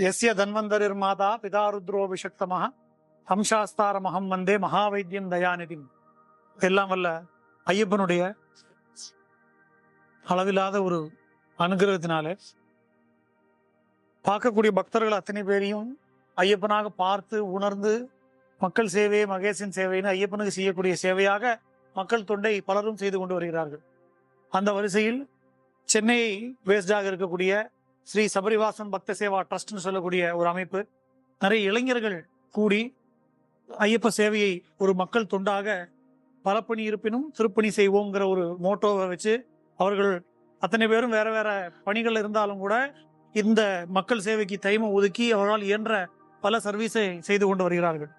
यस्य धन्वन्तरिर्माता पिता रुद्रो विषक्तमः ஹம்சாஸ்தாரமகம் வந்தே மகாவைத்தியம் தயாநிதிம். எல்லாம் வல்ல ஐயப்பனுடைய அளவில்லாத ஒரு அனுகிரகத்தினாலே பார்க்கக்கூடிய பக்தர்கள் அத்தனை பேரையும் ஐயப்பனாக பார்த்து உணர்ந்து மக்கள் சேவை மகேசன் சேவைன்னு ஐயப்பனுக்கு செய்யக்கூடிய சேவையாக மக்கள் தொண்டை பலரும் செய்து கொண்டு வருகிறார்கள். அந்த வரிசையில் சென்னை பேஸ்டாக இருக்கக்கூடிய ஸ்ரீ சபரிவாசன் பக்த சேவா ட்ரஸ்ட்னு சொல்லக்கூடிய ஒரு அமைப்பு, நிறைய இளைஞர்கள் கூடி ஐயப்ப சேவையை ஒரு மக்கள் தொண்டாக பலப்பணி இருப்பினும் திருப்பணி செய்வோங்கிற ஒரு மோட்டோவை வச்சு அவர்கள் அத்தனை பேரும் வேற வேற பணிகள் இருந்தாலும் கூட இந்த மக்கள் சேவைக்கு டைமை ஒதுக்கி அவர்களால் இயன்ற பல சர்வீஸை செய்து கொண்டு வருகிறார்கள்.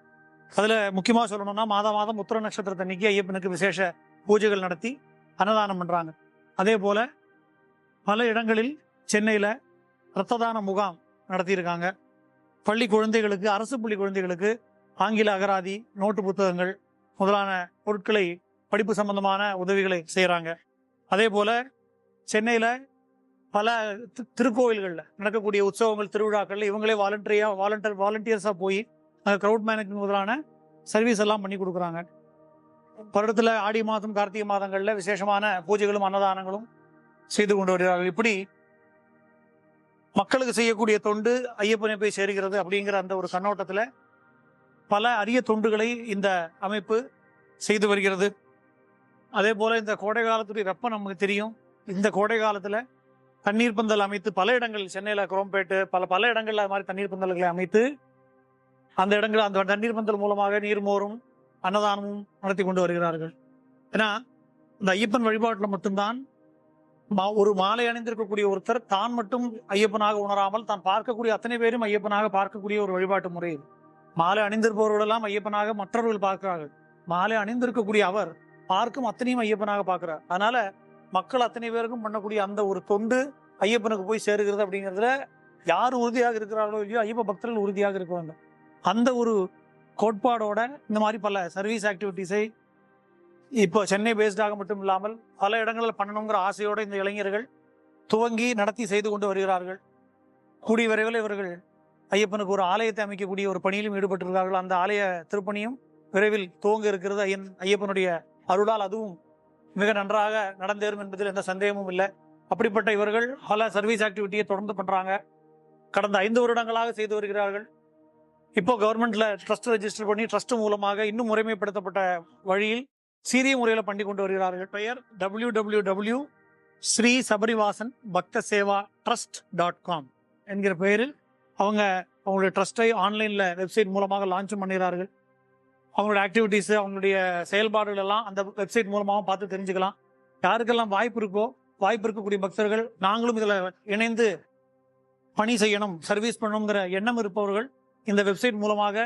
அதுல முக்கியமாக சொல்லணும்னா மாதம் உத்திர நட்சத்திரத்தன்னைக்கு ஐயப்பனுக்கு விசேஷ பூஜைகள் நடத்தி அன்னதானம் பண்றாங்க. அதே போல பல இடங்களில் சென்னையில இரத்த தான முகாம் நடத்தியிருக்காங்க. பள்ளி குழந்தைகளுக்கு, அரசு பள்ளி குழந்தைகளுக்கு ஆங்கில அகராதி, நோட்டு புத்தகங்கள் முதலான பொருட்களை, படிப்பு சம்பந்தமான உதவிகளை செய்கிறாங்க. அதே போல சென்னையில பல திருக்கோயில்களில் நடக்கக்கூடிய உற்சவங்கள், திருவிழாக்கள் இவங்களே வாலண்டியர்ஸாக போய் க்ரௌட் மேனேஜ்மெண்ட் முதலான சர்வீஸ் எல்லாம் பண்ணி கொடுக்குறாங்க. வருடத்தில் ஆடி மாதம், கார்த்திகை மாதங்களில் விசேஷமான பூஜைகளும் அன்னதானங்களும் செய்து கொண்டு வருகிறார்கள். இப்படி மக்களுக்கு செய்யக்கூடிய தொண்டு ஐயப்பனை போய் சேர்கிறது அப்படிங்கிற அந்த ஒரு கண்ணோட்டத்தில் பல அரிய தொண்டுகளை இந்த அமைப்பு செய்து வருகிறது. அதே போல இந்த கோடை காலத்துடைய வெப்பம் நமக்கு தெரியும். இந்த கோடை காலத்துல தண்ணீர் பந்தல் அமைத்து பல இடங்கள், சென்னையில குரோம்பேட்டு பல இடங்கள்ல அது மாதிரி தண்ணீர் பந்தல்களை அமைத்து அந்த இடங்கள், அந்த தண்ணீர் பந்தல் மூலமாக நீர்மோரும் அன்னதானமும் நடத்தி கொண்டு வருகிறார்கள். ஏன்னா இந்த ஐயப்பன் வழிபாட்டுல மட்டும்தான் ஒரு மாலை அணிந்திருக்கக்கூடிய ஒருத்தர் தான் மட்டும் ஐயப்பனாக உணராமல் தான் பார்க்கக்கூடிய அத்தனை பேரும் ஐயப்பனாக பார்க்கக்கூடிய ஒரு வழிபாட்டு முறை. மாலை அணிந்திருப்பவர்களெல்லாம் ஐயப்பனாக மற்றவர்கள் பார்க்கிறார்கள். மாலை அணிந்திருக்கக்கூடிய அவர் பார்க்கும் அத்தனையும் ஐயப்பனாக பார்க்கிறார். அதனால மக்கள் அத்தனை பேருக்கும் பண்ணக்கூடிய அந்த ஒரு தொண்டு ஐயப்பனுக்கு போய் சேருகிறது அப்படிங்கிறதுல யார் உறுதியாக இருக்கிறார்களோ இல்லையோ ஐயப்ப பக்தர்கள் உறுதியாக இருக்கிறாங்க. அந்த ஒரு கோட்பாடோட இந்த மாதிரி பல சர்வீஸ் ஆக்டிவிட்டிஸை இப்போ சென்னை பேஸ்டாக மட்டும் இல்லாமல் பல இடங்களில் பண்ணணுங்கிற ஆசையோட இந்த இளைஞர்கள் துவங்கி நடத்தி செய்து கொண்டு வருகிறார்கள். கூடிய விரைவில் இவர்கள் ஐயப்பனுக்கு ஒரு ஆலயத்தை அமைக்கக்கூடிய ஒரு பணியிலும் ஈடுபட்டிருக்கிறார்கள். அந்த ஆலய திருப்பணியும் விரைவில் துவங்க இருக்கிறது. ஐயப்பனுடைய அருளால் அதுவும் மிக நன்றாக நடந்தேறும் என்பதில் எந்த சந்தேகமும் இல்லை. அப்படிப்பட்ட இவர்கள் பல சர்வீஸ் ஆக்டிவிட்டியை தொடர்ந்து பண்றாங்க. கடந்த 5 வருடங்களாக செய்து வருகிறார்கள். இப்போ கவர்மெண்ட்ல ட்ரஸ்ட் ரெஜிஸ்டர் பண்ணி ட்ரஸ்ட் மூலமாக இன்னும் முறைமைப்படுத்தப்பட்ட வழியில் சீரிய முறையில் பண்ணி கொண்டு வருகிறார்கள். பெயர் www ஸ்ரீ சபரிவாசன் பக்த சேவா ட்ரஸ்ட்.com என்கிற பெயரில் அவங்களுடைய ட்ரஸ்டை ஆன்லைன்ல வெப்சைட் மூலமாக லான்ச்சும் பண்ணுகிறார்கள். அவங்களுடைய ஆக்டிவிட்டிஸ், அவங்களுடைய செயல்பாடுகள் எல்லாம் அந்த வெப்சைட் மூலமாக பார்த்து தெரிஞ்சுக்கலாம். யாருக்கெல்லாம் வாய்ப்பு இருக்கக்கூடிய பக்தர்கள், நாங்களும் இதுல இணைந்து பணி செய்யணும், சர்வீஸ் பண்ணணுங்கிற எண்ணம் இருப்பவர்கள் இந்த வெப்சைட் மூலமாக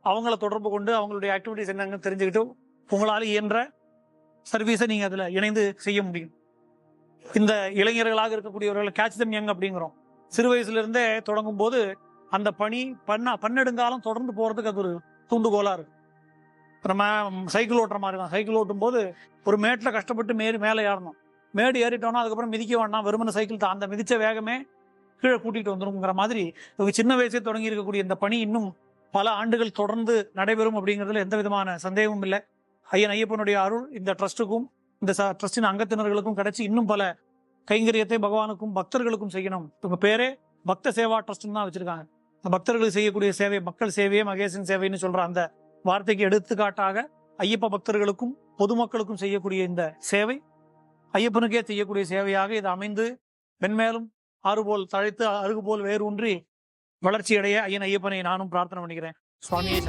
அவங்கள தொடர்பு கொண்டு அவங்களுடைய ஆக்டிவிட்டிஸ் என்னன்னு தெரிஞ்சுக்கிட்டு உங்களால் இயன்ற சர்வீஸை நீங்க அதுல இணைந்து செய்ய முடியும். இந்த இளைஞர்களாக இருக்கக்கூடியவர்கள் கேட்ச் தம் யங் அப்படிங்கிறோம். சிறு வயசுல இருந்தே தொடங்கும் போது அந்த பணி பன்னெடுங்காலம் தொடர்ந்து போறதுக்கு அது ஒரு தூண்டுகோலா இருக்கு. நம்ம சைக்கிள் ஓட்டுற மாதிரி தான். சைக்கிள் ஓட்டும் போது ஒரு மேட்ல கஷ்டப்பட்டு மேலே ஏறணும். மேடு ஏறிட்டோம்னா அதுக்கப்புறம் மிதிக்க வேண்டாம், வெறுமன சைக்கிள் தான், அந்த மிதிச்ச வேகமே கீழே கூட்டிட்டு வந்துருங்கிற மாதிரி சின்ன வயசே தொடங்கி இருக்கக்கூடிய இந்த பணி இன்னும் பல ஆண்டுகள் தொடர்ந்து நடைபெறும் அப்படிங்கிறதுல எந்த விதமான சந்தேகமும் இல்லை. ஐயப்பனுடைய அருள் இந்த ட்ரஸ்ட்டுக்கும் இந்த ட்ரஸ்டின் அங்கத்தினர்களுக்கும் கிடைச்சி இன்னும் பல கைங்கரியத்தை பகவானுக்கும் பக்தர்களுக்கும் செய்யணும். உங்க பேரே பக்த சேவா ட்ரஸ்ட்னு தான் வச்சிருக்காங்க. பக்தர்களுக்கு செய்யக்கூடிய சேவை, மக்கள் சேவையே மகேசன் சேவைன்னு சொல்ற அந்த வார்த்தைக்கு எடுத்துக்காட்டாக ஐயப்ப பக்தர்களுக்கும் பொதுமக்களுக்கும் செய்யக்கூடிய இந்த சேவை ஐயப்பனுக்கே செய்யக்கூடிய சேவையாக இது அமைந்து மென்மேலும் ஆறுபோல் தழைத்து அருகுபோல் வேறு ஒன்றி வளர்ச்சி அடைய ஐயப்பனை நானும் பிரார்த்தனை பண்ணிக்கிறேன். சுவாமியே